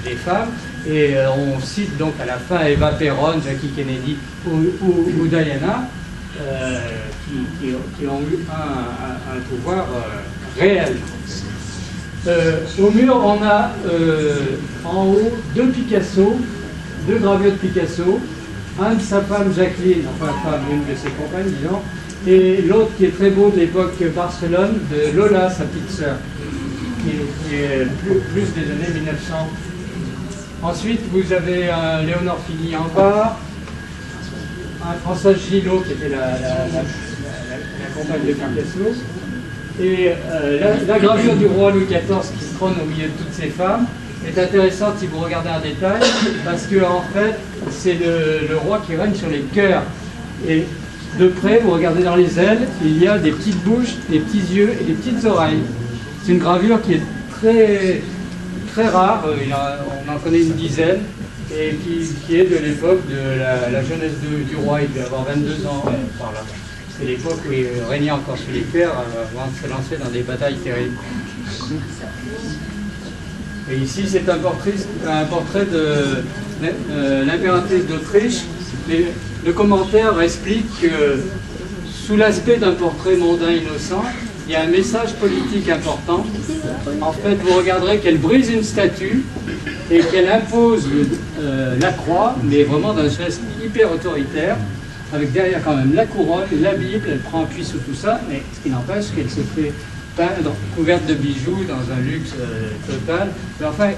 des femmes. Et on cite donc à la fin Eva Perón, Jackie Kennedy ou Diana, qui ont eu un pouvoir réel. Au mur, on a en haut deux Picasso, deux gravures de Picasso, un de sa femme Jacqueline, enfin une de ses compagnes, disons, et l'autre qui est très beau de l'époque Barcelone, de Lola, sa petite sœur, qui est plus des années 1900. Ensuite, vous avez un Léonore Fini en bas, un François Gillot qui était la compagne de Picasso, et la gravure du roi Louis XIV qui trône au milieu de toutes ces femmes est intéressante si vous regardez en détail, parce que en fait, c'est le roi qui règne sur les cœurs. Et de près, vous regardez dans les ailes, il y a des petites bouches, des petits yeux et des petites oreilles. C'est une gravure qui est très, très rare, on en connaît une dizaine, et qui est de l'époque de la jeunesse du roi. Il devait avoir 22 ans par là. C'est l'époque où il régnait encore sur les cœurs avant de se lancer dans des batailles terribles. Et ici, c'est un portrait de l'impératrice d'Autriche. Le commentaire explique que, sous l'aspect d'un portrait mondain innocent, il y a un message politique important. En fait, vous regarderez qu'elle brise une statue et qu'elle impose la croix, mais vraiment d'un geste hyper autoritaire, avec derrière quand même la couronne, la Bible. Elle prend appui sur tout ça, mais ce qui n'empêche qu'elle se fait peindre, couverte de bijoux, dans un luxe total. Mais enfin,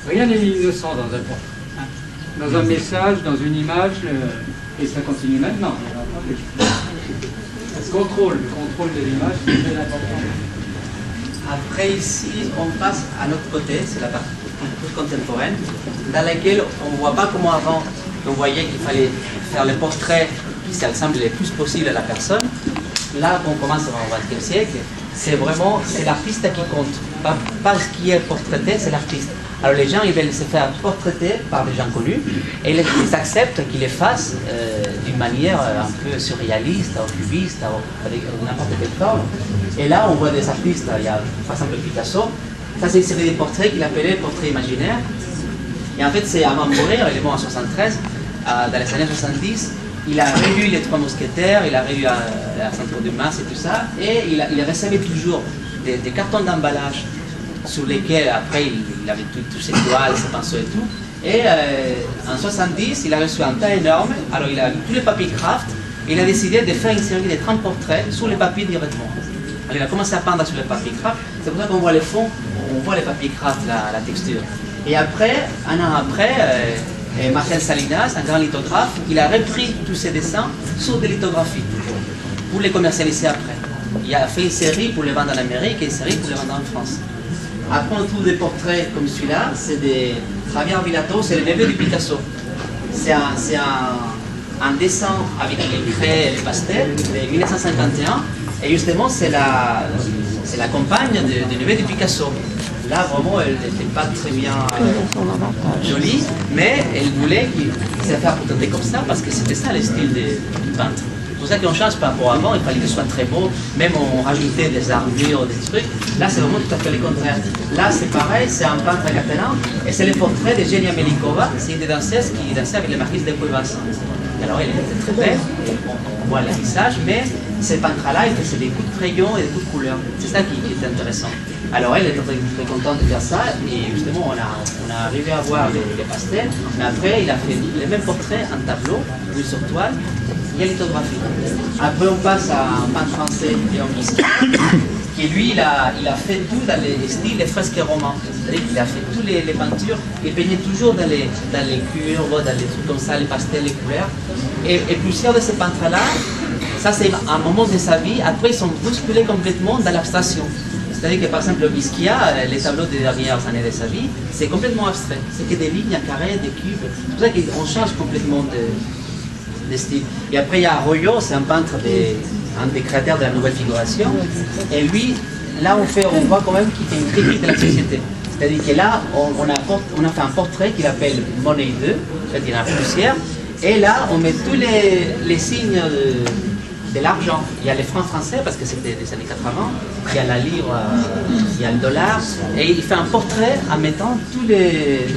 rien n'est innocent dans un portrait. Hein. Dans un message, dans une image, et ça continue maintenant. Le contrôle de l'image, c'est très important. Après ici, on passe à l'autre côté, c'est la partie plus contemporaine, dans laquelle on ne voit pas comme avant, on voyait qu'il fallait faire le portrait qui s'assemble le plus possible à la personne. Là, on commence au XXe siècle, c'est l'artiste qui compte, pas ce qui est portraité, c'est l'artiste. Alors les gens, ils veulent se faire portraiter par des gens connus, et ils acceptent qu'ils les fassent d'une manière un peu surréaliste, ou cubiste, avec n'importe quelle forme. Et là, on voit des artistes, il y a par exemple Picasso, ça c'est une série de portraits qu'il appelait portraits imaginaires. Et en fait, c'est avant de mourir, il est mort en 73, dans les années 70, il a relu Les Trois Mousquetaires, il a relu la Centre de Mars et tout ça, et il recevait toujours des cartons d'emballage sur lesquels après il avait toutes ses toiles, ses pinceaux et tout. Et en 70, il a reçu un tas énorme, alors il a eu tous les papiers craft, et il a décidé de faire une série de 30 portraits sur les papiers directement. Alors il a commencé à peindre sur les papiers craft, c'est pour ça qu'on voit les fonds, on voit les papiers craft, la texture. Et après, un an après, Marcel Salinas, un grand lithographe, il a repris tous ses dessins sur des lithographies pour les commercialiser après. Il a fait une série pour les vendre en Amérique et une série pour les vendre en France. Après, on trouve des portraits comme celui-là, c'est des Javier Vilato, c'est le neveu de Picasso. C'est un dessin avec les craies et les pastels de 1951, et justement, c'est la compagne du neveu de Picasso. Là, vraiment, elle n'était pas très bien jolie, mais elle voulait qu'il se fasse portraiter comme ça, parce que c'était ça le style du peintre. C'est pour ça qu'on change par rapport à avant, il fallait que ce soit très beau, même on rajoutait des armures, des trucs. Là, c'est vraiment tout à fait le contraire. Là, c'est pareil, c'est un peintre catalan, et c'est le portrait de Genia Melikova, c'est une danseuse qui dansait avec la marquise de Cuevas. Alors, elle était très belle, on voit le visage, mais ce peintre-là, il faisait des coups de crayon et des coups de couleur. C'est ça qui était intéressant. Alors, elle était très contente de faire ça, et justement, on a arrivé à voir les pastels, mais après, il a fait les mêmes portraits en tableau, lui sur toile. Il y a lithographie. Après, on passe à un peintre français, Léon Bisquier, qui lui, il a fait tout dans les styles des fresques romans. C'est-à-dire qu'il a fait toutes les peintures, il peignait toujours dans les curves, dans les trucs comme ça, les pastels, les couleurs. Et plusieurs de ces peintres-là, ça c'est un moment de sa vie, après ils sont bousculés complètement dans l'abstraction. C'est-à-dire que par exemple, Bisquier, les tableaux des dernières années de sa vie, c'est complètement abstrait. C'est que des lignes, un carré, des cubes. C'est pour ça qu'on change complètement de style. Et après, il y a Arroyo, c'est un peintre, un des créateurs de la nouvelle figuration. Et lui, là, on voit quand même qu'il fait une critique de la société. C'est-à-dire que là, on a fait un portrait qu'il appelle Monet 2, c'est-à-dire un poussière. Et là, on met tous les signes de l'argent. Il y a les francs français, parce que c'était des années 80, il y a la livre, il y a le dollar, et il fait un portrait en mettant tous les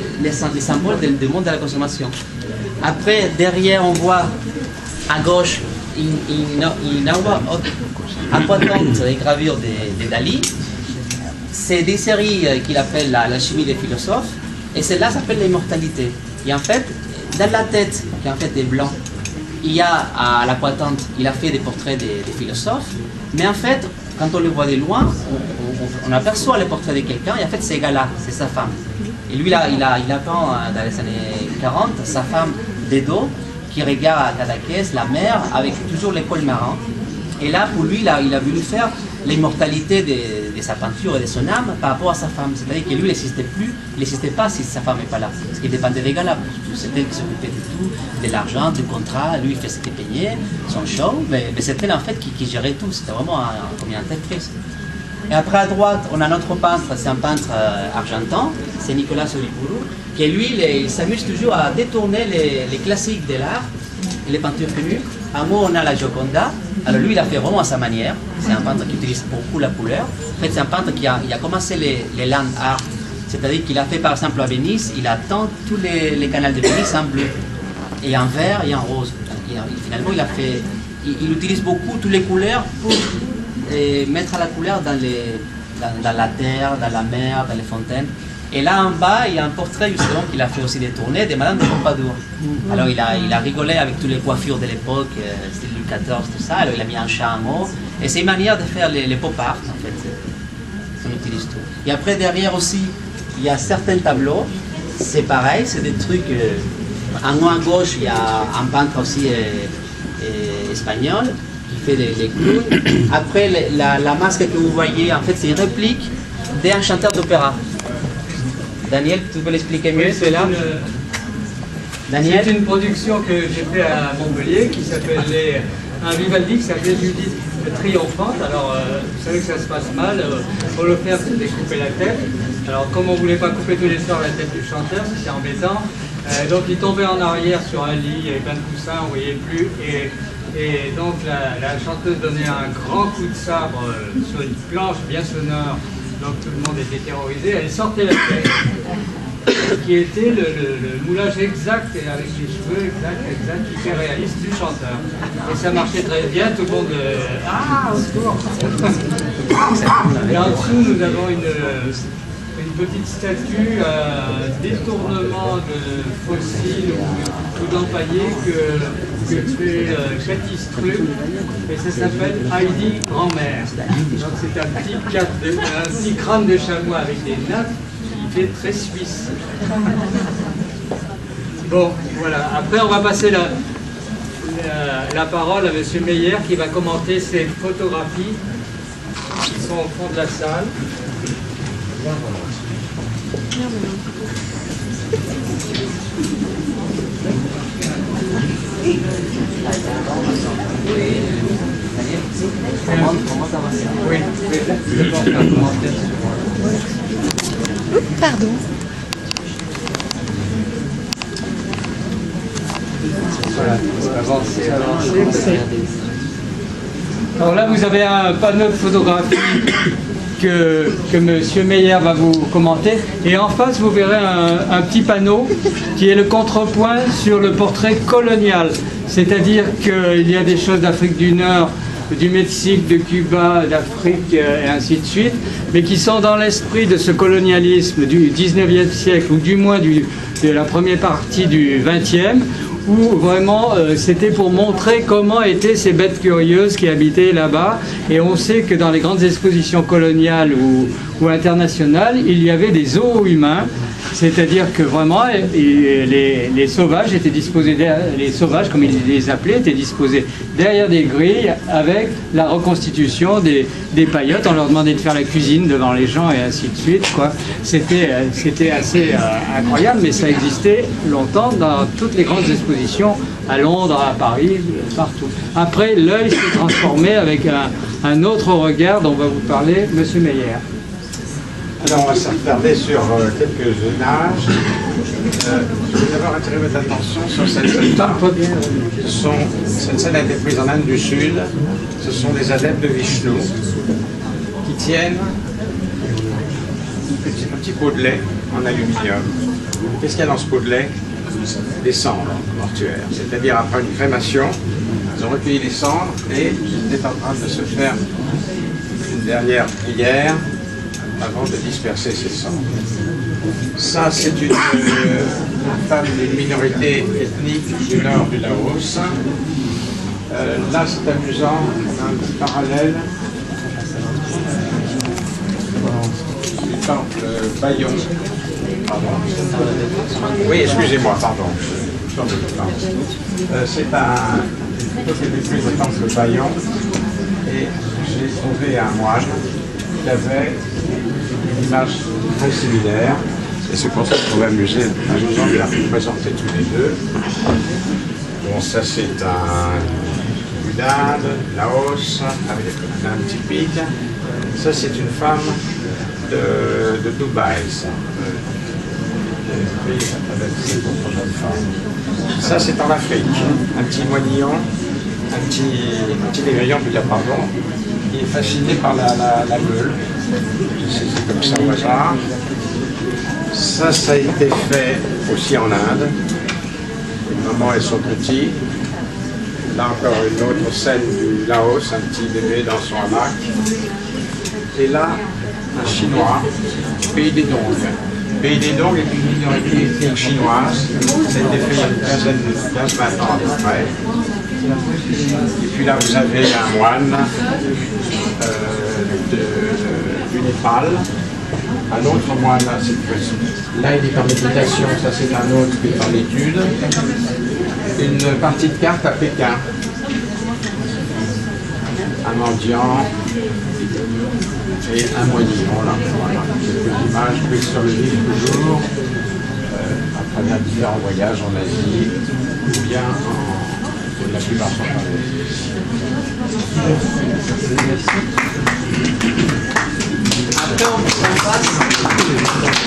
symboles du monde de la consommation. Après, derrière, on voit à gauche une importante gravure de Dali. C'est des séries qu'il appelle la chimie des philosophes, et celle-là s'appelle l'immortalité. Et en fait, dans la tête, qui en fait est blanc, il y a à la pointante, il a fait des portraits des philosophes, mais en fait, quand on le voit de loin, on aperçoit le portrait de quelqu'un, et en fait, c'est Gala, c'est sa femme. Et lui, il a peint dans les années 40 sa femme des dos, qui regarde à Cadaqués, la mer, avec toujours les cols marins. Et là, pour lui, il a voulu faire l'immortalité de sa peinture et de son âme par rapport à sa femme. C'est-à-dire que lui, il n'existait plus, il n'existait pas si sa femme n'est pas là. Parce qu'il dépendait des Gala. C'est elle qui s'occupait de tout, de l'argent, du contrat. Lui, il faisait ses peignets, son show, mais c'est elle en fait qui gérait tout. C'était vraiment comme une entreprise. Et après à droite, on a notre peintre, c'est un peintre argentin, c'est Nicolas Solipuru, qui lui, il s'amuse toujours à détourner les classiques de l'art, les peintures connues. À moi, on a la Gioconda. Alors lui, il a fait vraiment à sa manière. C'est un peintre qui utilise beaucoup la couleur. En fait, c'est un peintre qui a commencé les land art. C'est-à-dire qu'il a fait, par exemple, à Venise, il a teint tous les canals de Venise en bleu, et en vert, et en rose. Et finalement, il utilise beaucoup toutes les couleurs pour mettre la couleur dans la terre, dans la mer, dans les fontaines. Et là en bas, il y a un portrait justement qu'il a fait aussi des tournées de Madame de Pompadour. Alors il a rigolé avec toutes les coiffures de l'époque, style Louis XIV, tout ça. Alors il a mis un chameau. Et c'est une manière de faire les pop art en fait. On utilise tout. Et après derrière aussi, il y a certains tableaux. C'est pareil, c'est des trucs. En haut à gauche, il y a un peintre aussi espagnol qui fait les clowns. Après la masque que vous voyez, en fait, c'est une réplique d'un chanteur d'opéra. Daniel, tu peux l'expliquer mieux, celui-là? Daniel, c'est une production que j'ai fait à Montpellier qui s'appelait un Vivaldi qui s'appelait Judith Triomphante. Alors, vous savez que ça se passe mal. Pour le faire, c'était couper la tête. Alors, comme on ne voulait pas couper tous les soirs la tête du chanteur, c'était embêtant. Donc, il tombait en arrière sur un lit, il y avait plein de coussins, on ne voyait plus. Et donc, la chanteuse donnait un grand coup de sabre sur une planche bien sonore. Donc tout le monde était terrorisé, elle sortait la tête, qui était le moulage exact, et avec les cheveux exact, hyper réaliste du chanteur. Et ça marchait très bien, tout le monde... Ah, au secours. Et en dessous, nous avons une petite statue, détournement de fossiles ou d'empaillés que fait Cathy Struve, et ça s'appelle Heidi Grand-mère. Donc c'est un petit crâne de chamois avec des nattes qui fait très suisse. Bon, voilà. Après, on va passer la parole à M. Meyer qui va commenter ces photographies qui sont au fond de la salle. Oui, pardon. Voilà, avancer. Alors là, vous avez un panneau de photographie que M. Meyer va vous commenter. Et en face, vous verrez un petit panneau qui est le contrepoint sur le portrait colonial. C'est-à-dire qu'il y a des choses d'Afrique du Nord, du Mexique, de Cuba, d'Afrique et ainsi de suite, mais qui sont dans l'esprit de ce colonialisme du 19e siècle, ou du moins de la première partie du 20e, où vraiment c'était pour montrer comment étaient ces bêtes curieuses qui habitaient là-bas. Et on sait que dans les grandes expositions coloniales ou internationales, il y avait des zoos humains, c'est-à-dire que vraiment les sauvages étaient disposés, les sauvages comme ils les appelaient, étaient disposés derrière des grilles avec la reconstitution des paillotes. On leur demandait de faire la cuisine devant les gens et ainsi de suite, quoi. C'était assez incroyable, mais ça existait longtemps dans toutes les grandes expositions à Londres, à Paris, partout. Après, l'œil s'est transformé avec un autre regard dont va vous parler M. Meyer. Alors on va s'attarder sur quelques images. Je vais d'abord attirer votre attention sur cette scène. Cette scène a été prise en Inde du Sud. Ce sont des adeptes de Vishnu qui tiennent un petit pot de lait en aluminium. Qu'est-ce qu'il y a dans ce pot de lait? Des cendres mortuaires. C'est-à-dire après une crémation, ils ont recueilli les cendres et ils étaient en train de se faire une dernière prière avant de disperser ces cendres. Ça, c'est une femme d'une minorité ethnique du nord du Laos. Là, c'est amusant, on a un petit parallèle du temple Bayon. Pardon. Oui, excusez-moi, pardon. C'est une photo qui est prise au temple Bayon et j'ai trouvé un moine qui avait une image très similaire. Et c'est pour ça que je trouvais amusant de la présenter tous les deux. Bon, ça c'est un d'Inde, Laos, avec un petit pic. Ça c'est une femme de Dubaï. Ça c'est en Afrique. Un petit moignon, un petit négrillon, plus pardon, qui est fasciné par la meule. C'est comme ça au hasard. Ça a été fait aussi en Inde. Maman et son petit. Là encore une autre scène du Laos, un petit bébé dans son hamac. Et là, un Chinois, pays des Dong. Pays des Dong est une minorité chinoise. Ça a été fait il y a une 15-20 ans à peu près. Et puis là, vous avez un moine du Népal. Un autre moine, là, là il est en méditation, ça c'est un autre qui est en étude. Une partie de cartes à Pékin. Un mendiant et un moignon, là. Voilà. Quelques images prises sur le livre toujours, à travers différents voyages en Asie, ou bien la plupart sont en Asie. Après, on passe,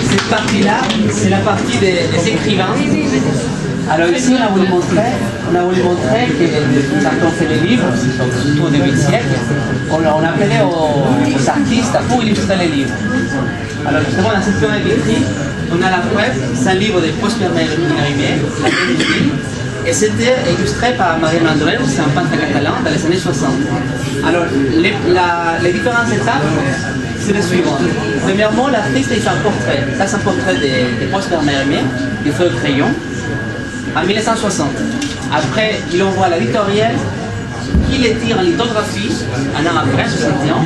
cette partie-là, c'est la partie des écrivains. Alors ici, on a voulu montrer que quand on fait des livres, surtout au début du siècle, on appelait aux artistes pour illustrer les livres. Alors justement, dans cette première écrit, on a la preuve, c'est un livre de Prosper Mérimée, La Péninsule, et c'était illustré par Mariano Andreu, c'est un peintre catalan, dans les années 60. Alors, les différentes étapes, c'est les suivantes. Premièrement, l'artiste fait un portrait. Ça, c'est un portrait de Prosper Mérimée, il fait au crayon, en 1960. Après, il envoie à l'éditorial qui les tire en lithographie, un an après, 61,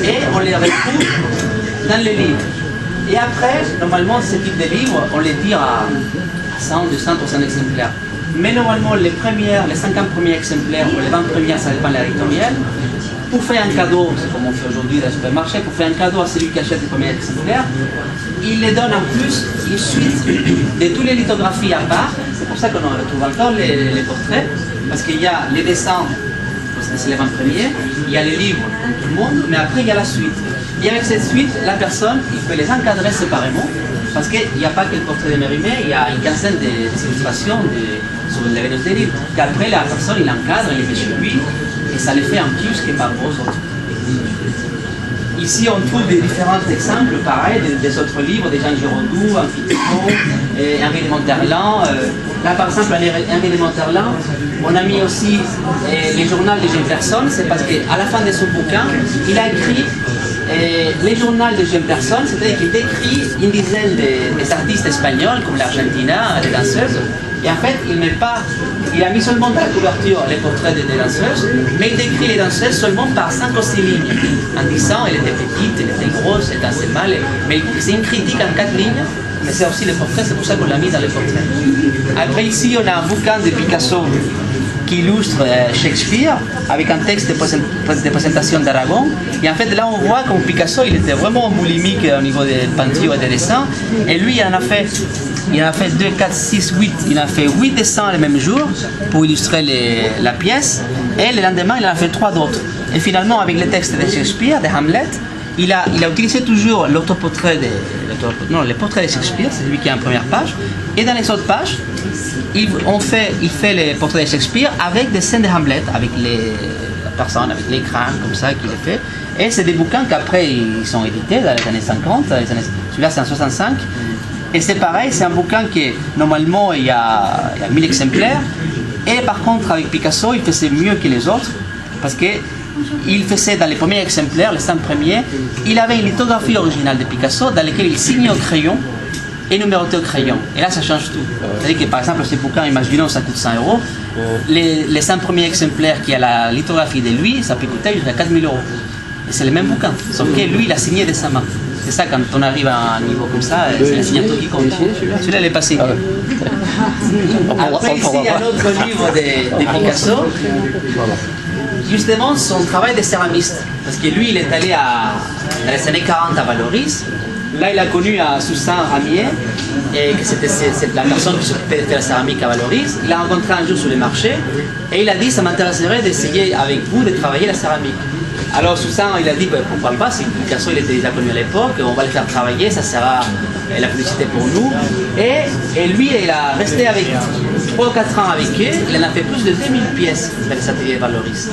et on les retrouve dans les livres. Et après, normalement, ce type de livres, on les tire à 100, 200, 300 exemplaires. Mais normalement, les 50 premiers exemplaires ou les 20 premiers, ça dépend de l'éditorial. Pour faire un cadeau, c'est comme on fait aujourd'hui dans le supermarché, pour faire un cadeau à celui qui achète les premiers exemplaires, il les donne en plus une suite de toutes les lithographies à part. C'est pour ça qu'on retrouve encore les portraits, parce qu'il y a les dessins, c'est les 20 premiers, il y a les livres comme tout le monde, mais après il y a la suite. Et avec cette suite, la personne, il peut les encadrer séparément, parce qu'il n'y a pas que le portrait de Mérimée, il y a une quinzaine d'illustrations sur l'événement des livres. Qu'après, la personne, il encadre, il les met chez lui, et ça les fait en plus que par vos autres. Ici, on trouve des différents exemples, pareil, des autres livres, des Jean Giraudoux, Amphithéon, Henri de Monterland. Là, par exemple, Henri de Monterland, on a mis aussi les journaux de Jefferson, c'est parce qu'à la fin de son bouquin, il a écrit les journaux de Jefferson, c'est-à-dire qu'il décrit une dizaine des artistes espagnols, comme l'Argentina, les danseuses, et en fait, il a mis seulement dans la couverture les portraits des danseuses, mais il décrit les danseuses seulement par 5 ou 6 lignes, en disant elle était petite, elle était grosse, elle dansait mal, mais c'est une critique en 4 lignes, mais c'est aussi les portraits, c'est pour ça qu'on l'a mis dans les portraits. Après ici, on a un bouquin de Picasso qui illustre Shakespeare avec un texte de présentation d'Aragon. Et en fait, là, on voit que Picasso, il était vraiment boulimique au niveau des peintures et des dessins. Et lui, il en a fait 2, 4, 6, 8. Il en a fait 8 dessins le même jour pour illustrer la pièce. Et le lendemain, il en a fait 3 d'autres. Et finalement, avec les textes de Shakespeare, de Hamlet, il a utilisé toujours l'autoportrait les portraits de Shakespeare, c'est lui qui est en première page. Et dans les autres pages, il fait les portraits de Shakespeare avec des scènes de Hamlet, avec les personnes, avec les crânes, comme ça qu'il les fait. Et c'est des bouquins qu'après ils sont édités dans les années 50, celui-là c'est en 65. Et c'est pareil, c'est un bouquin qui normalement il y a 1000 exemplaires. Et par contre avec Picasso, il faisait mieux que les autres, parce que il faisait dans les premiers exemplaires, les 5 premiers, il avait une lithographie originale de Picasso dans laquelle il signait au crayon et numérotait au crayon. Et là, ça change tout. C'est-à-dire que par exemple, ces bouquins, imaginons, ça coûte 100 €. Les 5 premiers exemplaires qui a la lithographie de lui, ça peut coûter jusqu'à 4000 €. Et c'est le même bouquin, sauf que lui, il a signé de sa main. C'est ça, quand on arrive à un niveau comme ça, c'est la signature qui compte. Celui-là, il est passé. Après, ici, il y a un autre livre de Picasso. Justement, son travail de céramiste. Parce que lui, il est allé dans les années 40 à Valoris. Là, il a connu à Susan Ramier, et que c'est la personne qui s'occupait de faire la céramique à Valoris. Il l'a rencontré un jour sur le marché, et il a dit, ça m'intéresserait d'essayer avec vous de travailler la céramique. Alors Susan, il a dit, pourquoi pas, si Picasso il était déjà connu à l'époque, on va le faire travailler, ça sera la publicité pour nous. Et lui, il a resté avec 3 ou 4 ans avec eux, il en a fait plus de 2000 pièces dans les ateliers Valoris.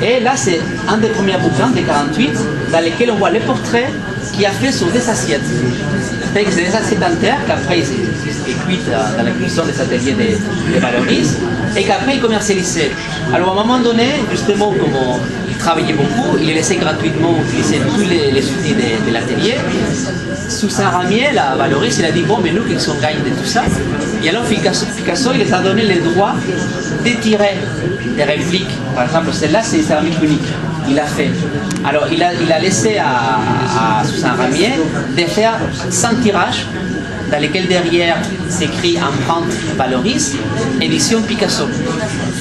Et là, c'est un des premiers bouquins, de 48, dans lesquels on voit les portraits qu'il a fait sur des assiettes. C'est-à-dire que c'est des assiettes en terre qu'après il cuites dans la cuisson des ateliers de Valoris, et qu'après il commercialisait. Alors à un moment donné, justement, comme il travaillait beaucoup, il laissait gratuitement utiliser tous les outils de l'atelier. Sous Saint-Ramier, la Valoris, il a dit, bon, mais nous, qu'est-ce qu'on gagne de tout ça? Et alors Picasso, il les a donné le droit d'étirer des répliques. Par exemple, celle-là, c'est une céramique unique. Il a fait. Alors, il a laissé à Saint-Ramier de faire 100 tirages, dans lesquels derrière s'écrit empreinte Valoris, édition Picasso.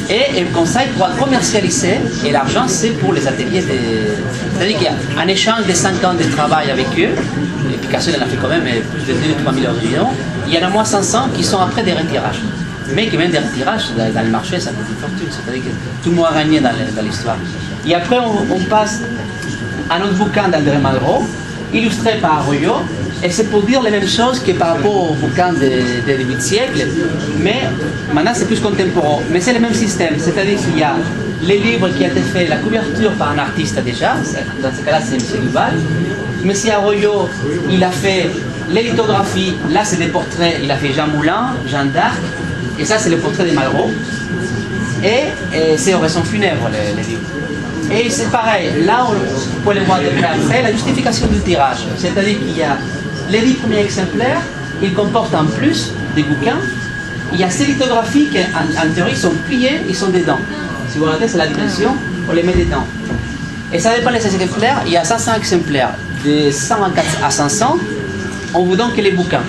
Et comme ça, il pourra commercialiser, et l'argent, c'est pour les ateliers de... C'est-à-dire qu'il y a un échange de 5 ans de travail avec eux, et Picasso, il en a fait quand même plus de 2 ou 3 000 €, il y en a moins 500 qui sont après des retirages. Mais qui même des retirages, dans le marché, ça coûte une fortune. C'est-à-dire que tout le monde a gagné dans l'histoire. Et après, on passe à notre bouquin d'André Malraux, illustré par Arroyo, et c'est pour dire les mêmes choses que par rapport au bouquin du début de siècle, mais maintenant c'est plus contemporain. Mais c'est le même système, c'est-à-dire qu'il y a les livres qui ont été faits, la couverture par un artiste déjà, dans ce cas-là c'est M. Duval. M. Arroyo, il a fait les lithographies, là c'est des portraits, il a fait Jean Moulin, Jeanne d'Arc, et ça c'est le portrait de Malraux. Et c'est Oraison funèbre, les livres. Et c'est pareil, là on peut le voir de près après, la justification du tirage. C'est-à-dire qu'il y a les 10 premiers exemplaires, ils comportent en plus des bouquins. Il y a ces lithographies qui en théorie sont pliées, ils sont dedans. Si vous regardez, c'est la dimension, on les met dedans. Et ça dépend des exemplaires, il y a 500 exemplaires. De 100 à 500, on vous donne que les bouquins.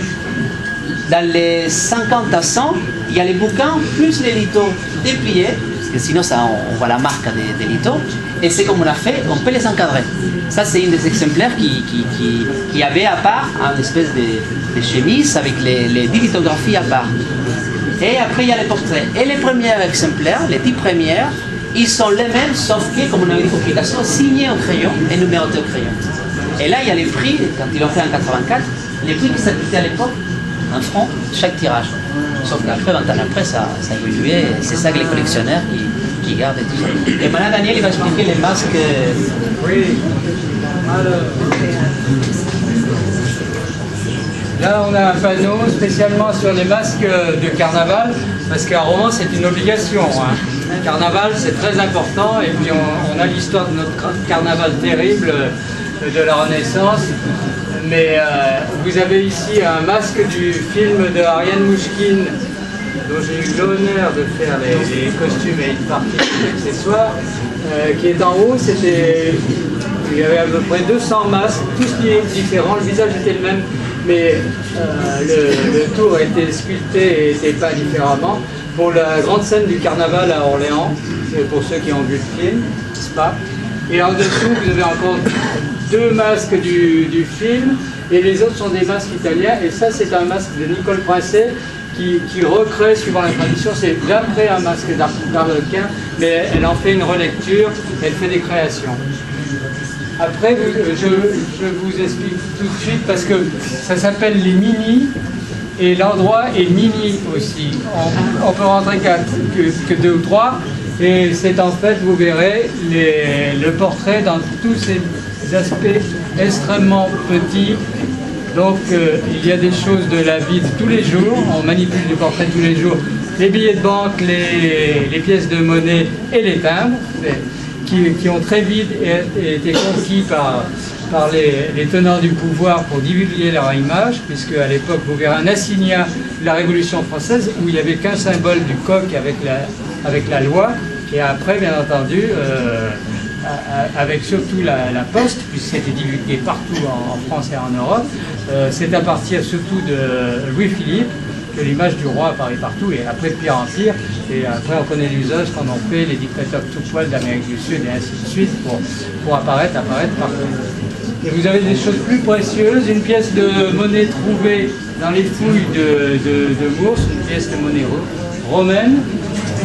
Dans les 50 à 100, il y a les bouquins plus les lithos dépliés, parce que sinon ça, on voit la marque des lithos, et c'est comme on a fait, on peut les encadrer. Ça c'est une des exemplaires qui avait à part une espèce de chemise avec les 10 lithographies à part. Et après il y a les portraits. Et les premiers exemplaires, les 10 premières, ils sont les mêmes, sauf que, comme on avait dit pour Picasso, signés au crayon et numérotés au crayon. Et là il y a les prix, quand ils l'ont fait en 84, les prix qui s'appliquaient à l'époque, 1 franc chaque tirage. Sauf qu'après, 20 ans après, ça a évolué. C'est ça que les collectionneurs qui gardent et tout ça. Et maintenant, Daniel, il va expliquer les masques. Oui. Alors, là, on a un panneau spécialement sur les masques de carnaval, parce qu'un roman, c'est une obligation. Hein. Carnaval, c'est très important. Et puis, on a l'histoire de notre carnaval terrible de la Renaissance. Mais vous avez ici un masque du film de Ariane Mouchkine, dont j'ai eu l'honneur de faire les costumes et une partie des accessoires, qui est en haut. Il y avait à peu près 200 masques, tous différents, le visage était le même, mais le tour a été sculpté et était peint différemment pour la grande scène du carnaval à Orléans, pour ceux qui ont vu le film, n'est-ce pas? Et en dessous, vous avez encore 2 masques du film, et les autres sont des masques italiens, et ça c'est un masque de Nicole Princet qui recrée, suivant la tradition, c'est d'après un masque d'Arlequin, mais elle en fait une relecture, elle fait des créations. Après, je vous explique tout de suite parce que ça s'appelle les mini et l'endroit est mini aussi. On peut rentrer que 2 ou 3 et c'est en fait, vous verrez, le portrait dans tous ses aspects extrêmement petits. Donc il y a des choses de la vie de tous les jours, on manipule du portrait tous les jours, les billets de banque, les pièces de monnaie et les timbres, qui ont très vite été conquis par les tenants du pouvoir pour divulguer leur image, puisque à l'époque, vous verrez un assignat de la Révolution française où il n'y avait qu'un symbole du coq avec la loi, et après, bien entendu, avec surtout la poste, puisque c'était divulgué partout en France et en Europe, c'est à partir surtout de Louis-Philippe que l'image du roi apparaît partout, et après de Pire Empire, et après on connaît l'usage qu'en ont fait les dictateurs tout poil d'Amérique du Sud et ainsi de suite pour apparaître partout. Et vous avez des choses plus précieuses, une pièce de monnaie trouvée dans les fouilles de Mours, une pièce de monnaie romaine,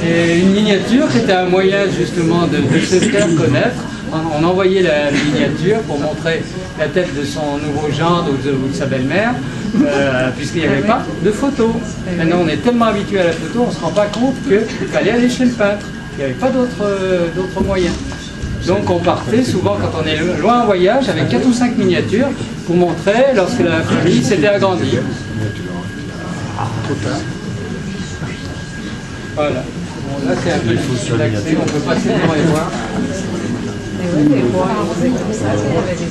et une miniature qui était un moyen justement de se faire connaître. On envoyait la miniature pour montrer la tête de son nouveau gendre ou de sa belle-mère, puisqu'il n'y avait pas de photo. Maintenant, on est tellement habitué à la photo, on ne se rend pas compte qu'il fallait aller chez le peintre. Il n'y avait pas d'autres moyens. Donc on partait souvent quand on est loin en voyage avec 4 ou 5 miniatures pour montrer lorsque la famille s'était agrandie. Voilà. Bon, là c'est un peu difficile d'accès, on peut passer devant les voir. Et oui, les rois, ils faisaient comme ça, il y avait des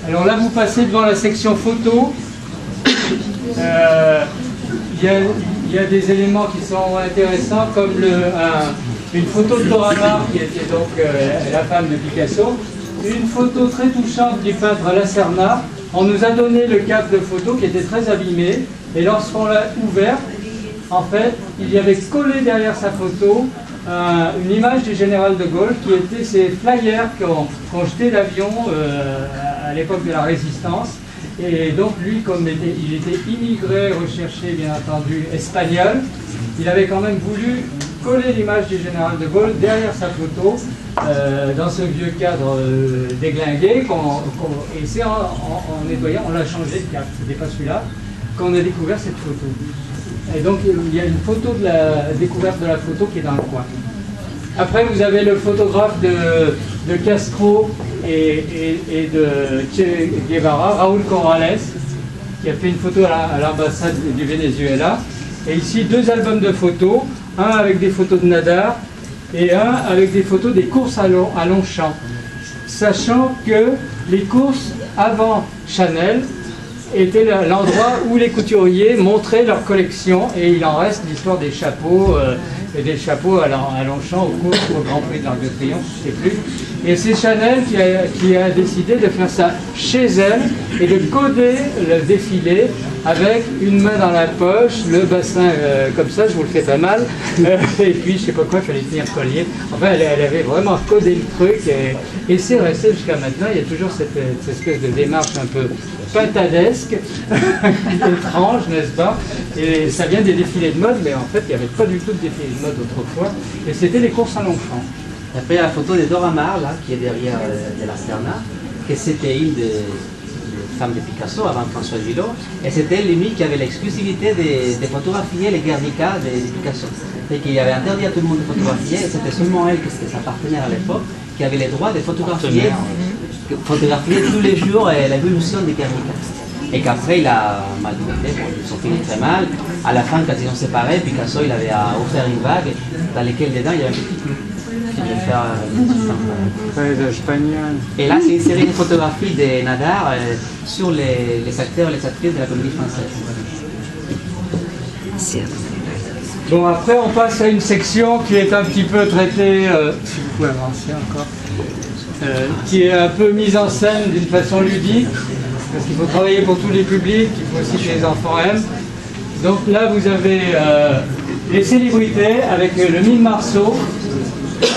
Alors là, vous passez devant la section photo. Il y a des éléments qui sont intéressants, comme une photo de Dora Maar, qui était donc la femme de Picasso, une photo très touchante du peintre Lacerna. On nous a donné le cadre de photo qui était très abîmé, et lorsqu'on l'a ouvert, en fait, il y avait collé derrière sa photo une image du général de Gaulle, qui était ces flyers qu'ont jeté l'avion à l'époque de la Résistance. Et donc lui, comme il était immigré, recherché bien entendu espagnol, il avait quand même voulu coller l'image du général de Gaulle derrière sa photo, dans ce vieux cadre déglingué, et c'est en nettoyant, on l'a changé de cadre, c'était pas celui-là, qu'on a découvert cette photo. Et donc il y a une photo de la découverte de la photo qui est dans le coin. Après vous avez le photographe de Castro et de Che Guevara, Raúl Corrales, qui a fait une photo à l'ambassade du Venezuela. Et ici 2 albums de photos, un avec des photos de Nadar et un avec des photos des courses à Longchamp. Sachant que les courses avant Chanel était l'endroit où les couturiers montraient leur collection, et il en reste l'histoire des chapeaux, à Longchamp, aux courses, au Grand Prix de l'Arc de Triomphe, je ne sais plus. Et c'est Chanel qui a décidé de faire ça chez elle et de coder le défilé avec une main dans la poche, le bassin comme ça, je vous le fais pas mal, et puis je sais pas quoi, il fallait tenir le collier. Enfin, elle avait vraiment codé le truc, et c'est resté jusqu'à maintenant. Il y a toujours cette espèce de démarche un peu pintadesque, étrange, n'est-ce pas? Et ça vient des défilés de mode, mais en fait, il n'y avait pas du tout de défilé de mode autrefois, et c'était les courses à Longchamp. Après, la photo de Dora Maar, là, qui est derrière de Lacerna, que c'était une des femmes de Picasso avant François Gillot, et c'était lui qui avait l'exclusivité de photographier les Guernica de Picasso. Et qu'il avait interdit à tout le monde de photographier, et c'était seulement elle, que c'était sa partenaire à l'époque, qui avait le droit de photographier tous les jours l'évolution des Guernica. Et qu'après, il a mal traité, ils sont finis très mal. À la fin, quand ils ont séparé, Picasso il avait offert une vague dans laquelle dedans il y avait un petit clou. que je vais faire. Très espagnol. Et là, c'est une série de photographies de Nadar sur les acteurs et les actrices de la comédie française. Bon, après, on passe à une section qui est un petit peu traitée, si vous pouvez avancer encore, qui est un peu mise en scène d'une façon ludique, parce qu'il faut travailler pour tous les publics, il faut aussi que les enfants aiment. Donc là, vous avez les célébrités avec le mime Marceau,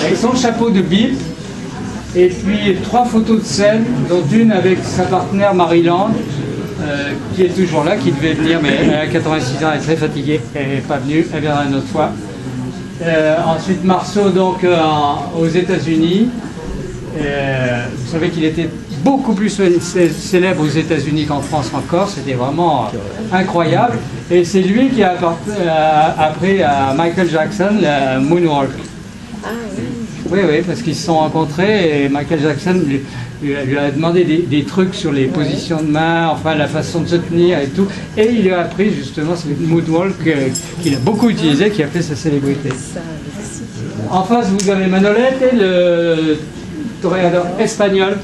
avec son chapeau de bip, et puis 3 photos de scène, dont une avec sa partenaire Maryland, qui est toujours là, qui devait venir, mais elle a 86 ans, elle est très fatiguée, elle n'est pas venue, elle viendra une autre fois. Ensuite Marceau donc aux États-Unis. Vous savez qu'il était beaucoup plus célèbre aux États-Unis qu'en France encore, c'était vraiment incroyable. Et c'est lui qui a appris à Michael Jackson la moonwalk. Oui, parce qu'ils se sont rencontrés et Michael Jackson lui a demandé des trucs sur les positions de main, enfin la façon de se tenir et tout. Et il lui a appris justement ce moonwalk qu'il a beaucoup utilisé, qui a fait sa célébrité. En face, vous avez Manolete, le toréador espagnol,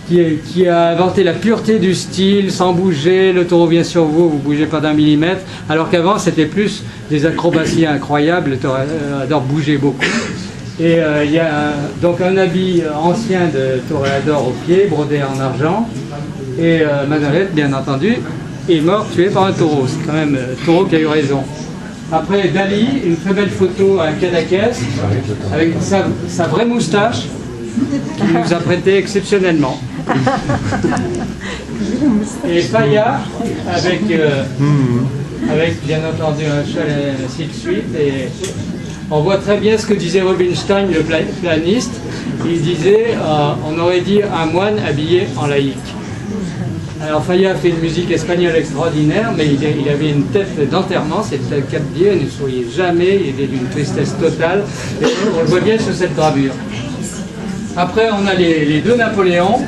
qui a inventé la pureté du style, sans bouger. Le taureau vient sur vous, vous ne bougez pas d'1 millimètre. Alors qu'avant, c'était plus des acrobaties incroyables, le toréador bougeait beaucoup. Et il y a donc un habit ancien de toréador au pied, brodé en argent. Et Manolete, bien entendu, est mort tué par un taureau. C'est quand même le taureau qui a eu raison. Après, Dali, une très belle photo à Cadaqués, avec sa vraie moustache, qu'il nous a prêté exceptionnellement. Et Faya, avec bien entendu un cheval et ainsi de suite. Et on voit très bien ce que disait Rubinstein, le pianiste. Il disait on aurait dit un moine habillé en laïque. Alors Faya a fait une musique espagnole extraordinaire, mais il avait une tête d'enterrement, c'était le cas de dire, il ne souriait jamais, il était d'une tristesse totale. Et on le voit bien sur cette gravure. Après, on a les 2 Napoléons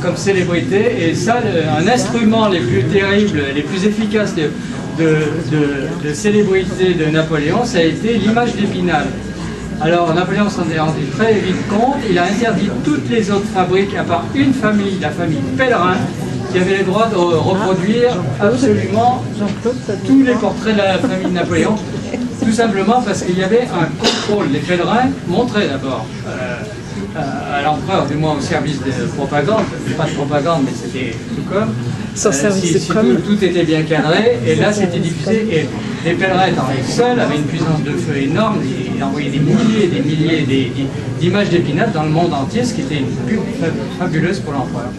comme célébrité, et ça, un instrument les plus terribles, les plus efficaces de célébrité de Napoléon, ça a été l'image d'Épinal. Alors Napoléon s'en est rendu très vite compte, il a interdit toutes les autres fabriques à part une famille, la famille Pellerin, qui avait le droit de reproduire absolument tous les portraits de la famille de Napoléon, tout simplement parce qu'il y avait un contrôle. Les Pellerins montraient d'abord à l'empereur, du moins au service de propagande, pas de propagande, mais c'était tout comme, si tout était bien cadré, et là c'était diffusé, et les Pellerins étant les seuls, avaient une puissance de feu énorme, ils envoyaient des milliers et des milliers d'images d'Épinal dans le monde entier, ce qui était une pub fabuleuse pour l'empereur.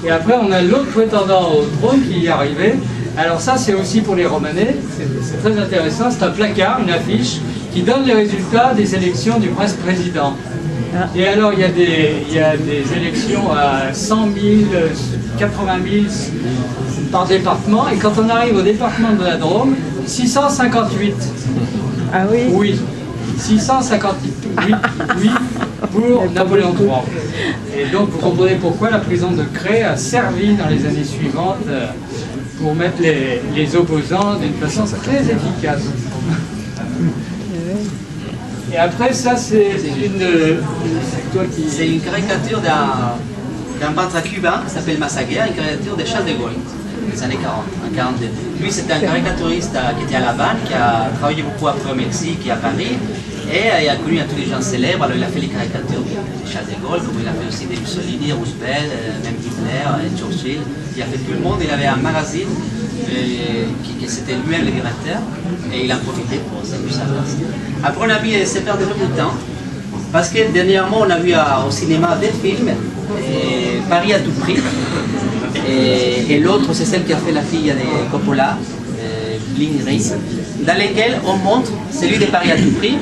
Et après on a l'autre prétendant au trône qui y est arrivé. Alors ça c'est aussi pour les Romanais, c'est très intéressant, c'est un placard, une affiche, qui donne les résultats des élections du prince-président. Et alors il y a des élections à 100 000, 80 000 par département, et quand on arrive au département de la Drôme, 658. Ah oui? Oui, 658 oui pour Napoléon III. Et donc vous comprenez pourquoi la prison de Cré a servi dans les années suivantes pour mettre les opposants d'une façon très efficace. Et après ça c'est une caricature d'un peintre cubain qui s'appelle Massaguer, une caricature de Charles de Gaulle des années 40, en 42. Lui c'était un caricaturiste qui était à La Havane, qui a travaillé beaucoup après au Mexique et à Paris, et il a connu tous les gens célèbres. Alors il a fait les caricatures de Charles de Gaulle, comme il a fait aussi de Mussolini, Roosevelt, même Hitler, Churchill. Il a fait tout le monde. Il avait un magazine qui c'était lui-même le directeur, et il en profitait pour s'amuser. Après on a vu se perdre beaucoup de temps, parce que dernièrement on a vu au cinéma des films, Paris à tout prix, et l'autre c'est celle qui a fait la fille de Coppola, Bling Race, dans lesquels on montre celui de Paris à tout prix.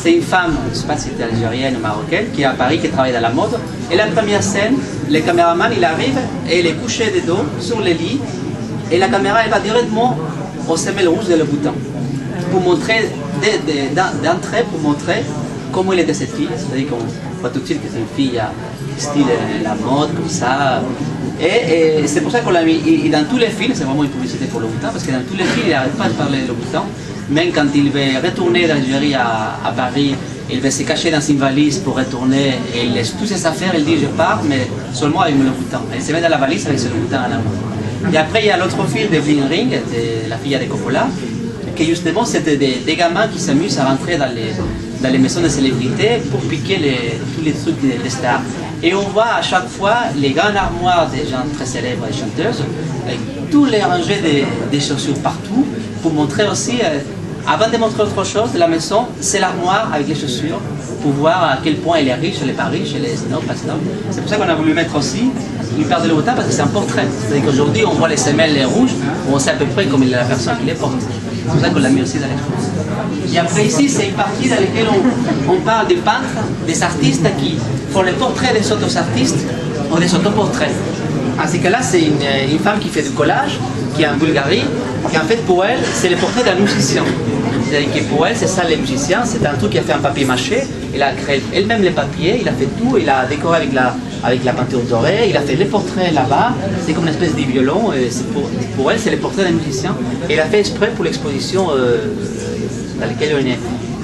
C'est une femme, je ne sais pas si c'était algérienne ou marocaine, qui est à Paris, qui travaille dans la mode. Et la première scène, le caméraman il arrive et il est couché de dos sur le lit, et la caméra elle va directement au semelle rouge de le bouton, pour montrer d'entrée, pour montrer comment elle était cette fille. C'est-à-dire qu'on voit tout de suite que c'est une fille style la mode, comme ça. Et c'est pour ça qu'on l'a mis. Et dans tous les films, c'est vraiment une publicité pour le bouton, parce que dans tous les films, il n'arrête pas de parler de le bouton. Même quand il veut retourner d'Algérie à Paris Il va se cacher dans une valise pour retourner et il laisse toutes ses affaires. Il dit je pars, mais seulement avec le bouton. Il se met dans la valise avec ce bouton à la main. Et après, il y a l'autre film de Bling Ring, de la fille de Coppola, qui justement c'était des gamins qui s'amusent à rentrer dans les maisons de célébrités pour piquer tous les trucs des stars. Et on voit à chaque fois les grandes armoires des gens très célèbres et chanteuses, avec tous les rangées des chaussures partout, pour montrer aussi, avant de montrer autre chose de la maison, c'est l'armoire avec les chaussures, pour voir à quel point elle est riche, elle n'est pas riche, elle est snob, pas snob. C'est pour ça qu'on a voulu mettre aussi une paire de Louboutin, parce que c'est un portrait. C'est-à-dire qu'aujourd'hui, on voit les semelles rouges, on sait à peu près comme est la personne qui les porte. C'est pour ça qu'on l'a mis aussi dans l'exposition. Et après ici, c'est une partie dans laquelle on parle des peintres, des artistes qui font les portraits des autres artistes ou des autoportraits. En ce cas-là, c'est une femme qui fait du collage, qui est en Bulgarie, et en fait pour elle, c'est le portrait d'un musicien. C'est-à-dire que pour elle, c'est ça les musiciens, c'est un truc qui a fait un papier mâché, elle a créé elle-même les papiers, il a fait tout, il a décoré avec la peinture dorée, il a fait les portraits là-bas, c'est comme une espèce de violon, et pour elle, c'est les portraits des musiciens. Et il a fait exprès pour l'exposition dans laquelle on est.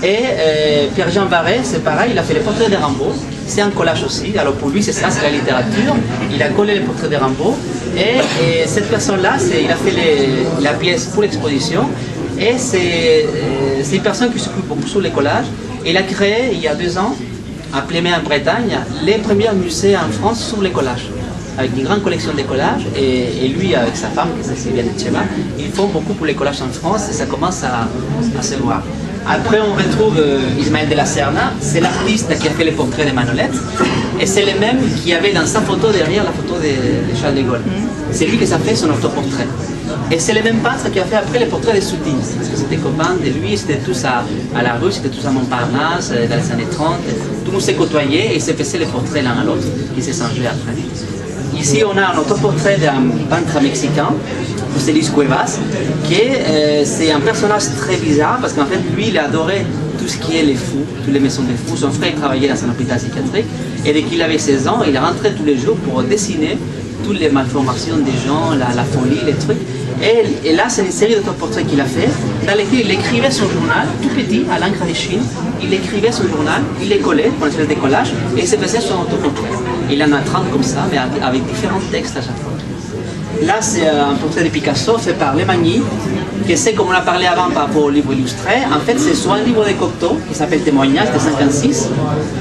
Et Pierre-Jean Barret, c'est pareil, il a fait les portraits de Rimbaud, c'est un collage aussi, alors pour lui c'est ça, c'est la littérature, il a collé les portraits de Rimbaud, et cette personne-là, il a fait la pièce pour l'exposition, et c'est une personne qui s'occupe beaucoup sur les collages, et il a créé il y a 2 ans, à Plémé en Bretagne, les premiers musées en France sur les collages, avec une grande collection de collages, et lui avec sa femme, qui est Sylvia Netcheva, ils font beaucoup pour les collages en France, et ça commence à se voir. Après, on retrouve Ismaël de la Serna, c'est l'artiste qui a fait les portraits de Manolette, et c'est le même qui avait dans sa photo derrière la photo de Charles de Gaulle. C'est lui qui a fait son autoportrait. Et c'est le même peintre qui a fait après les portraits de Soutine, parce que c'était copain de lui, c'était tous à la rue, c'était tous à Montparnasse, dans les années 30, tout le monde s'est côtoyé et s'est fait les portraits l'un à l'autre, qui s'est changé après. Ici, on a un autoportrait d'un peintre mexicain, José Luis Cuevas, qui c'est un personnage très bizarre, parce qu'en fait, lui, il adorait tout ce qui est les fous, toutes les maisons de fous. Son frère travaillait dans un hôpital psychiatrique, et dès qu'il avait 16 ans, il rentrait tous les jours pour dessiner toutes les malformations des gens, la folie, les trucs. Et là, c'est une série d'autoportraits qu'il a fait, dans lesquels il écrivait son journal, tout petit, à l'encre de Chine. Il écrivait son journal, il les collait pour une espèce de collage, et il se faisait son autoportrait. Il en a 30 comme ça, mais avec différents textes à chaque fois. Là, c'est un portrait de Picasso fait par Lemagny, qui c'est, comme on a parlé avant par rapport au livre illustré, en fait, c'est soit un livre de Cocteau, qui s'appelle Témoignage, de 56,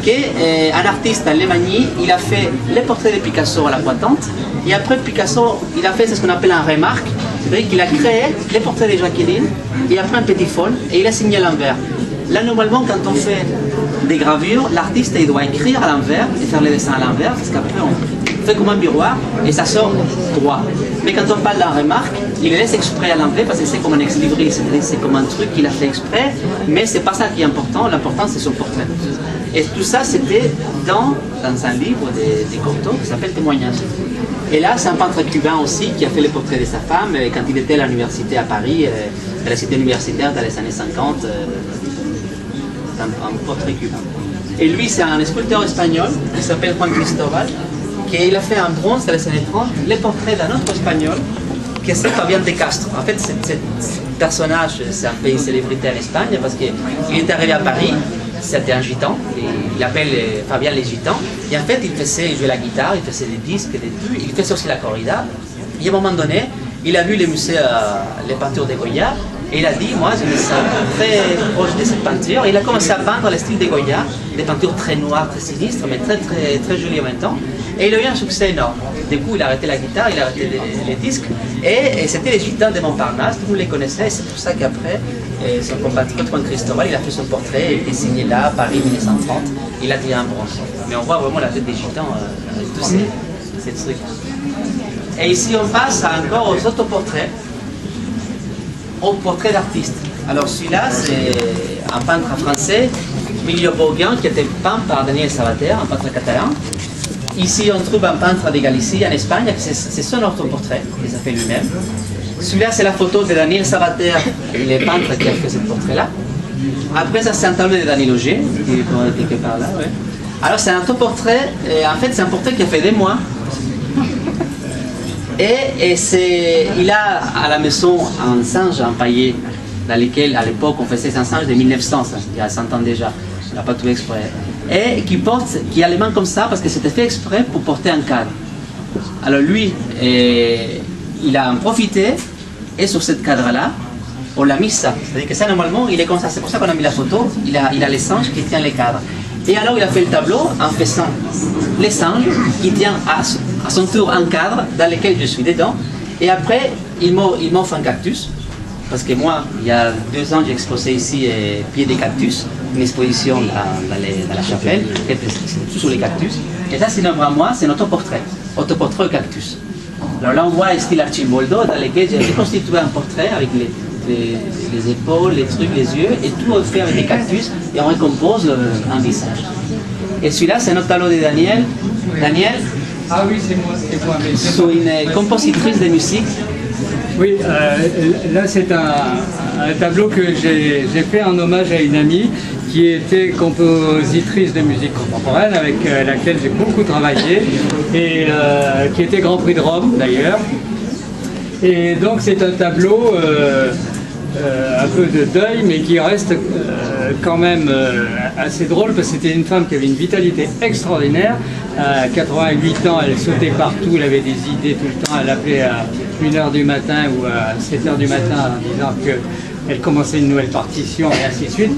qui est un artiste, Lemagny, il a fait les portraits de Picasso à la pointante, et après Picasso, il a fait ce qu'on appelle un remarque, c'est-à-dire qu'il a créé les portraits de Jacqueline, et après un petit fol, et il a signé à l'envers. Là, normalement, quand on fait des gravures, l'artiste il doit écrire à l'envers et faire les dessins à l'envers, parce qu'après on fait comme un miroir et ça sort droit. Mais quand on parle d'un remarque, il le laisse exprès à l'envers parce que c'est comme un ex-libris, c'est comme un truc qu'il a fait exprès, mais c'est pas ça qui est important, l'important c'est son portrait. Et tout ça c'était dans un livre de Cocteau qui s'appelle Témoignage. Et là c'est un peintre cubain aussi qui a fait les portraits de sa femme quand il était à l'université à Paris, à la cité universitaire dans les années 50. Un portrait cubain. Et lui, c'est un sculpteur espagnol qui s'appelle Juan Cristobal, qui a fait en bronze dans les années 30 les portraits d'un autre espagnol qui est Fabián de Castro. En fait, ce personnage, c'est un pays célébrité en Espagne parce qu'il est arrivé à Paris, c'était un gitan, il appelle Fabián les gitans, et en fait, il jouait la guitare, il faisait des disques, des trucs, il faisait aussi la corrida, et à un moment donné, il a vu les musées, les peintures de Goya, et il a dit, moi je me sens très proche de cette peinture. Et il a commencé à peindre le style de Goya, des peintures très noires, très sinistres, mais très, très, très jolies en même temps. Et il a eu un succès énorme. Du coup, il a arrêté la guitare, il a arrêté les disques. Et c'était les gitans de Montparnasse, tout le monde les connaissait. Et c'est pour ça qu'après, son compatriote Juan Cristobal, il a fait son portrait, il est signé là, Paris 1930. Il a tiré un bronze. Mais on voit vraiment la tête des gitans avec tous ces trucs. Et ici, on passe encore aux autoportraits. Au portrait d'artiste. Alors celui-là, c'est un peintre français, Emilio Bourguin, qui était peint par Daniel Sabater, un peintre catalan. Ici, on trouve un peintre de Galicie, en Espagne, c'est son autoportrait, qu'il a fait lui-même. Celui-là, c'est la photo de Daniel Sabater, le peintre qui a fait ce portrait-là. Après, ça, c'est un tableau de Daniel Auger, qui est quelque part là. Ouais. Alors, c'est un autoportrait, et en fait, c'est un portrait qui a fait des mois. Et il a à la maison un singe empaillé dans lequel à l'époque on faisait un singe de 1900, il y a 100 ans déjà. il n'a pas tout exprès, et qui a les mains comme ça parce que c'était fait exprès pour porter un cadre. Alors lui, il a en profité, et sur ce cadre-là, on l'a mis ça. C'est-à-dire que ça, normalement, il est comme ça. C'est pour ça qu'on a mis la photo. Il a les singes qui tiennent les cadres. Et alors, il a fait le tableau en faisant les singes qui tiennent à son tour un cadre dans lequel je suis dedans. Et après, il m'offre un cactus. Parce que moi, il y a 2 ans, j'ai exposé ici Pied des cactus, une exposition dans la chapelle, c'est tout sur les cactus. Et ça, c'est vraiment moi, c'est notre autoportrait au cactus. Alors là, on voit un style Archimboldo dans lequel j'ai reconstitué un portrait avec les épaules, les trucs, les yeux, et tout fait avec des cactus, et on recompose un visage. Et celui-là, c'est notre tableau de Daniel. Daniel, ah oui, c'est moi. c'est une compositrice de musique. Oui, là c'est un tableau que j'ai fait en hommage à une amie qui était compositrice de musique contemporaine avec laquelle j'ai beaucoup travaillé et qui était Grand Prix de Rome d'ailleurs. Et donc c'est un tableau un peu de deuil mais qui reste quand même assez drôle parce que c'était une femme qui avait une vitalité extraordinaire. À 88 ans, elle sautait partout, elle avait des idées tout le temps, elle appelait à 1h du matin ou à 7h du matin en disant qu'elle commençait une nouvelle partition et ainsi de suite.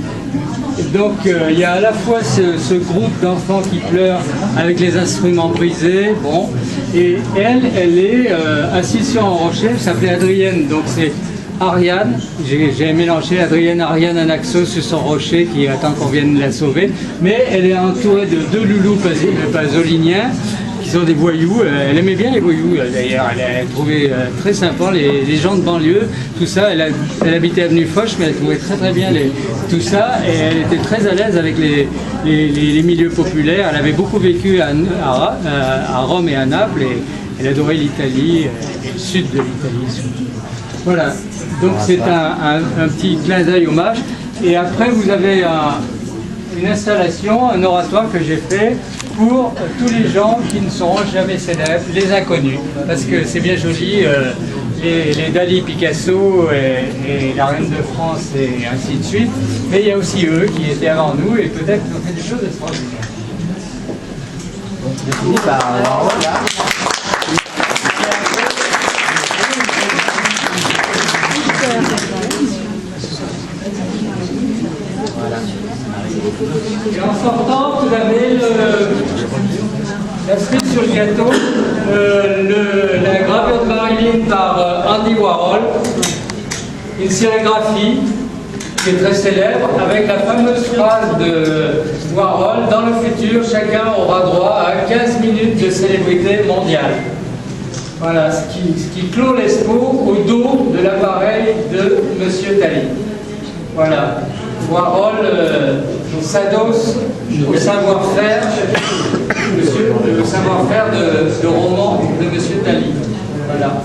Donc il y a à la fois ce groupe d'enfants qui pleurent avec les instruments brisés, bon, et elle est assise sur un rocher, elle s'appelait Adrienne, donc c'est Ariane, j'ai mélangé Adrienne Anaxos sur son rocher qui attend qu'on vienne la sauver, mais elle est entourée de 2 loulous pasoliniens qui sont des voyous. Elle aimait bien les voyous d'ailleurs, elle a trouvé très sympa les gens de banlieue, tout ça. Elle habitait avenue Foch, mais elle trouvait très bien tout ça et elle était très à l'aise avec les milieux populaires. Elle avait beaucoup vécu à Rome et à Naples et elle adorait l'Italie et le sud de l'Italie surtout. Voilà, donc c'est un petit clin d'œil hommage. Et après vous avez une installation, un oratoire que j'ai fait pour tous les gens qui ne seront jamais célèbres, les inconnus. Parce que c'est bien joli, les Dali, Picasso et la Reine de France et ainsi de suite. Mais il y a aussi eux qui étaient avant nous et peut-être qui ont fait des choses extraordinaires. Je finis par Et en sortant, vous avez la cerise sur le gâteau, la gravure de Marilyn par Andy Warhol, une sérigraphie qui est très célèbre, avec la fameuse phrase de Warhol: dans le futur, chacun aura droit à 15 minutes de célébrité mondiale. Voilà, ce qui clôt l'expo au dos de l'appareil de M. Tali. Voilà. Warhol s'adosse au savoir-faire, le savoir-faire de roman de M. Tali. Voilà.